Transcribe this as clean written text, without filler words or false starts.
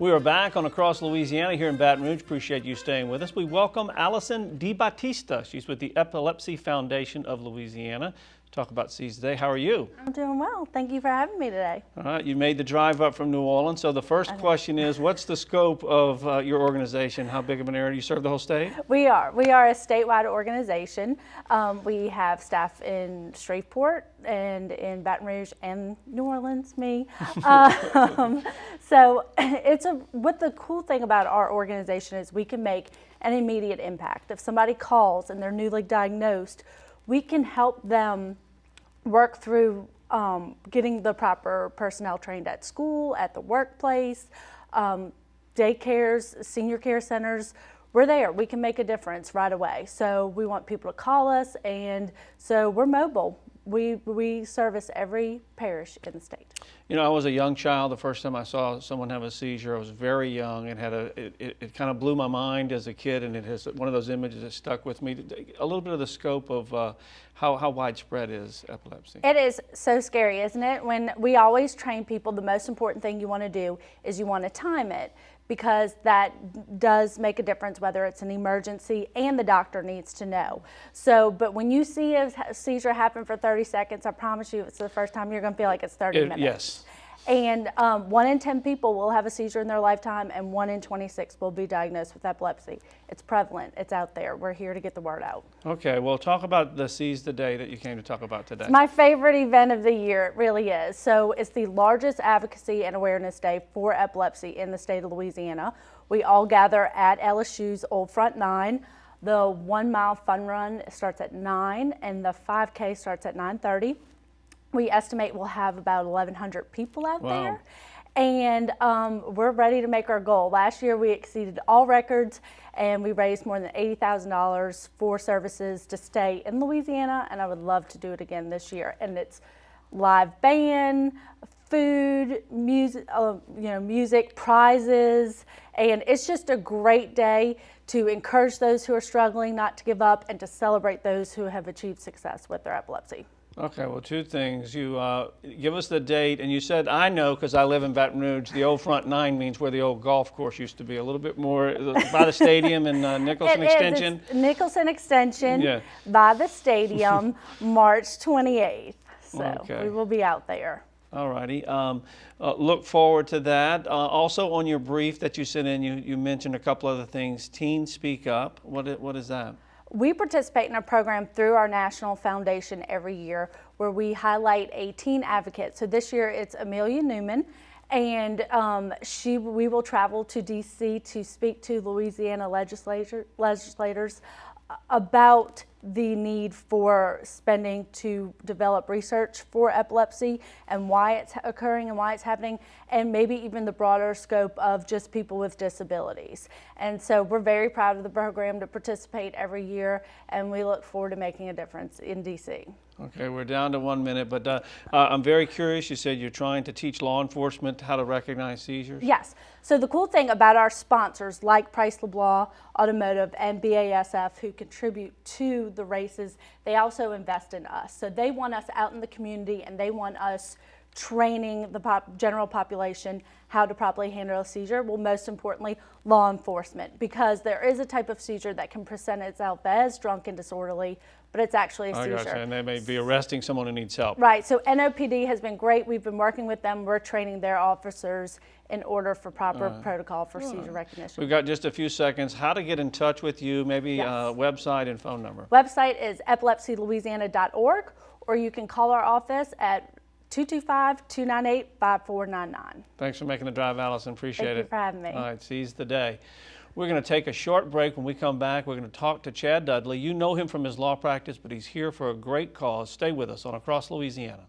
We are back on Across Louisiana here in Baton Rouge. Appreciate you staying with us. We welcome Allison DeBattista. She's with the Epilepsy Foundation of Louisiana. Talk about Seize the Day. How are you? I'm doing well. Thank you for having me today. All right, you made the drive up from New Orleans. So the first question is, what's the scope of your organization? How big of an area do you serve the whole state? We are a statewide organization. We have staff in Shreveport and in Baton Rouge and New Orleans, me. So what the cool thing about our organization is we can make an immediate impact. If somebody calls and they're newly diagnosed, we can help them work through getting the proper personnel trained at school, at the workplace, daycares, senior care centers. We're there. We can make a difference right away. So we want people to call us, and so we're mobile. We service every parish in the state. You know, I was a young child the first time I saw someone have a seizure. I was very young and it kind of blew my mind as a kid, and it has one of those images that stuck with me. A little bit of the scope of how widespread is epilepsy. It is so scary, isn't it? When we always train people, the most important thing you want to do is you want to time it, because that does make a difference whether it's an emergency, and the doctor needs to know. So, but when you see a seizure happen for 30 seconds, I promise you it's the first time you're going to feel like it's 30 minutes. Yes. And 1 in 10 people will have a seizure in their lifetime, and 1 in 26 will be diagnosed with epilepsy. It's prevalent. It's out there. We're here to get the word out. Okay, well, talk about the Seize the Day that you came to talk about today. It's my favorite event of the year. It really is. So it's the largest advocacy and awareness day for epilepsy in the state of Louisiana. We all gather at LSU's Old Front 9. The 1 mile fun run starts at 9, and the 5K starts at 9:30. We estimate we'll have about 1,100 people out there, and we're ready to make our goal. Last year we exceeded all records, and we raised more than $80,000 for services to stay in Louisiana, and I would love to do it again this year. And it's live band, food, music, music, prizes, and it's just a great day to encourage those who are struggling not to give up, and to celebrate those who have achieved success with their epilepsy. Okay, well, two things. You give us the date, and you said, I know because I live in Baton Rouge, the Old Front 9 means where the old golf course used to be, a little bit more by the stadium and Nicholson Extension. It's Nicholson Extension, by the stadium, March 28th. So we will be out there. All righty. Look forward to that. Also on your brief that you sent in, you mentioned a couple other things. Teens Speak Up. What is that? We participate in a program through our national foundation every year where we highlight a teen advocate. So this year it's Amelia Newman, and we will travel to DC to speak to Louisiana legislators about the need for spending to develop research for epilepsy and why it's occurring and why it's happening, and maybe even the broader scope of just people with disabilities. And so we're very proud of the program to participate every year, and we look forward to making a difference in DC. Okay, we're down to 1 minute, but I'm very curious. You said you're trying to teach law enforcement how to recognize seizures? Yes. So the cool thing about our sponsors like Price LeBlanc Automotive and BASF, who contribute to the races, they also invest in us. So they want us out in the community, and they want us training the general population how to properly handle a seizure. Well, most importantly, law enforcement, because there is a type of seizure that can present itself as drunk and disorderly, but it's actually a seizure. Gotcha. And they may be arresting someone who needs help. Right, so NOPD has been great. We've been working with them. We're training their officers in order for proper protocol for seizure recognition. We've got just a few seconds. How to get in touch with you, maybe website and phone number. Website is epilepsylouisiana.org, or you can call our office at 225-298-5499. Thanks for making the drive, Allison. Appreciate it. Thank you for having me. All right, Seize the Day. We're going to take a short break. When we come back, we're going to talk to Chad Dudley. You know him from his law practice, but he's here for a great cause. Stay with us on Across Louisiana.